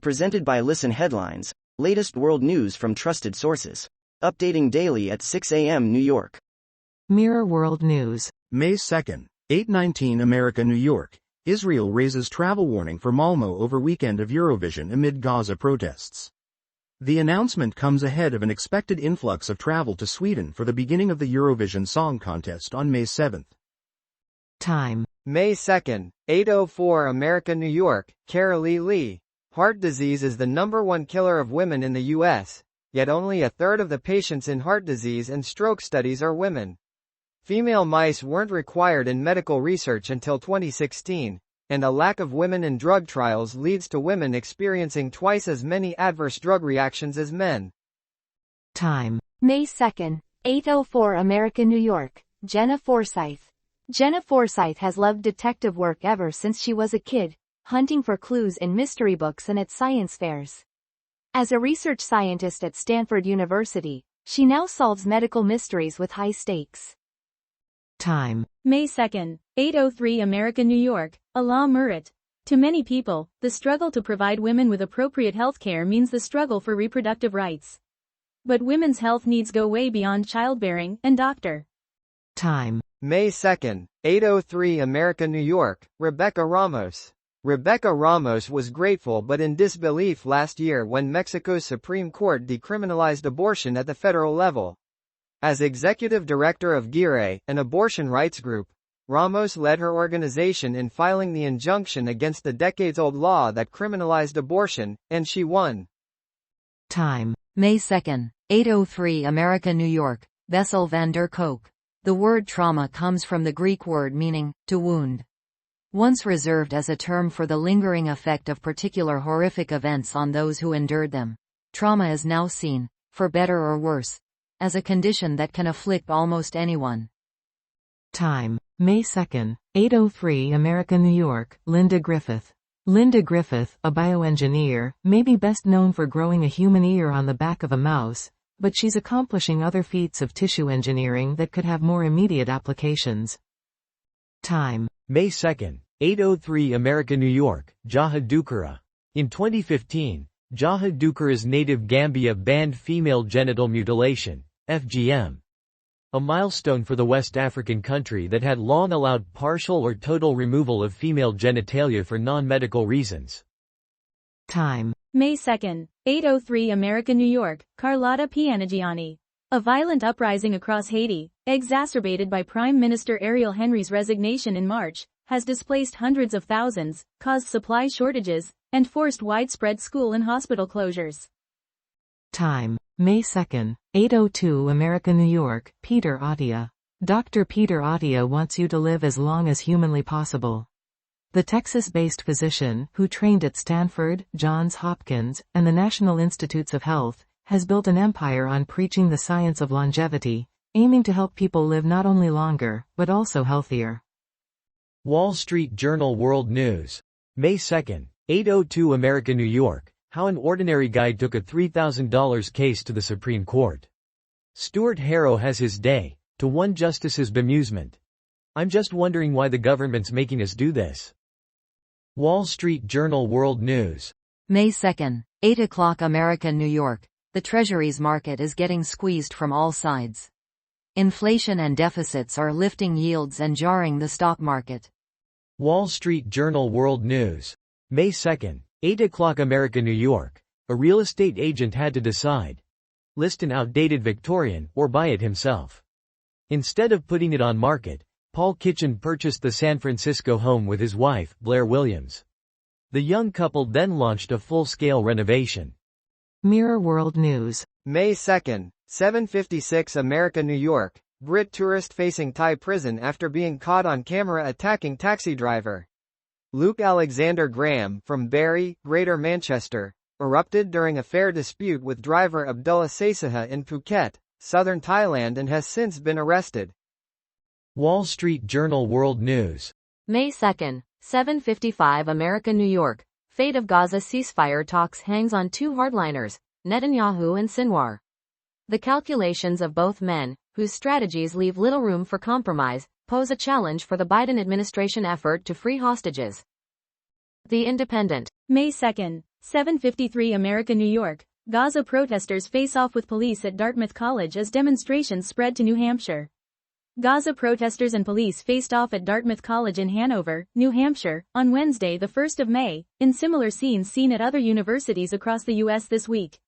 Presented by Listen Headlines, latest world news from trusted sources. Updating daily at 6 a.m. New York. Mirror World News. May 2nd, 8:19 America, New York. Israel raises travel warning for Malmo over weekend of Eurovision amid Gaza protests. The announcement comes ahead of an expected influx of travel to Sweden for the beginning of the Eurovision Song Contest on May 7th. Time. May 2nd, 8:04 America, New York. Carolee Lee. Heart disease is the #1 killer of women in the U.S., yet only a third of the patients in heart disease and stroke studies are women. Female mice weren't required in medical research until 2016, and a lack of women in drug trials leads to women experiencing twice as many adverse drug reactions as men. Time. May 2nd, 8:04 America, New York. Jenna Forsyth. Jenna Forsyth has loved detective work ever since she was a kid, hunting for clues in mystery books and at science fairs. As a research scientist at Stanford University, she now solves medical mysteries with high stakes. Time. May 2nd, 8:03 America, New York. Allah Murat. To many people, the struggle to provide women with appropriate health care means the struggle for reproductive rights. But women's health needs go way beyond childbearing and doctor. Time. May 2nd, 8:03 America, New York. Rebecca Ramos. Rebecca Ramos was grateful but in disbelief last year when Mexico's Supreme Court decriminalized abortion at the federal level. As executive director of GIRE, an abortion rights group, Ramos led her organization in filing the injunction against the decades-old law that criminalized abortion, and she won. Time. May 2nd, 8:03 America, New York. Bessel van der Kolk. The word trauma comes from the Greek word meaning, to wound. Once reserved as a term for the lingering effect of particular horrific events on those who endured them, trauma is now seen, for better or worse, as a condition that can afflict almost anyone. Time. May 2nd, 8:03 America, New York. Linda Griffith. Linda Griffith, a bioengineer, may be best known for growing a human ear on the back of a mouse, but she's accomplishing other feats of tissue engineering that could have more immediate applications. Time. May 2nd, 8:03 America, New York. Jaha Dukara. In 2015, Jaha Dukara's native Gambia banned female genital mutilation, FGM. A milestone for the West African country that had long allowed partial or total removal of female genitalia for non-medical reasons. Time. May 2nd, 8:03 America, New York. Carlotta Pianagiani. A violent uprising across Haiti, exacerbated by Prime Minister Ariel Henry's resignation in March, has displaced hundreds of thousands, caused supply shortages, and forced widespread school and hospital closures. Time. May 2nd, 8:02 America, New York. Peter Attia. Dr. Peter Attia wants you to live as long as humanly possible. The Texas-based physician, who trained at Stanford, Johns Hopkins, and the National Institutes of Health, has built an empire on preaching the science of longevity, aiming to help people live not only longer, but also healthier. Wall Street Journal World News. May 2nd, 8:02 America, New York. How an ordinary guy took a $3,000 case to the Supreme Court. Stuart Harrow has his day, to one justice's bemusement. I'm just wondering why the government's making us do this. Wall Street Journal World News. May 2nd, 8 o'clock America, New York. The Treasuries market is getting squeezed from all sides. Inflation and deficits are lifting yields and jarring the stock market. Wall Street Journal World News. May 2nd, 8 o'clock America, New York. A real estate agent had to decide. List an outdated Victorian or buy it himself. Instead of putting it on market, Paul Kitchen purchased the San Francisco home with his wife, Blair Williams. The young couple then launched a full-scale renovation. Mirror World News. May 2nd, 7:56 America, New York. Brit tourist facing Thai prison after being caught on camera attacking taxi driver. Luke Alexander Graham, from Barry, Greater Manchester, erupted during a fare dispute with driver Abdullah Saisaha in Phuket, southern Thailand, and has since been arrested. Wall Street Journal World News. May 2nd, 7:55 America, New York. Fate of Gaza ceasefire talks hangs on two hardliners, Netanyahu and Sinwar. The calculations of both men, whose strategies leave little room for compromise, pose a challenge for the Biden administration effort to free hostages. The Independent. May 2nd, 7:53 America, New York. Gaza protesters face off with police at Dartmouth College as demonstrations spread to New Hampshire. Gaza protesters and police faced off at Dartmouth College in Hanover, New Hampshire, on Wednesday the 1st of May, in similar scenes seen at other universities across the U.S. this week.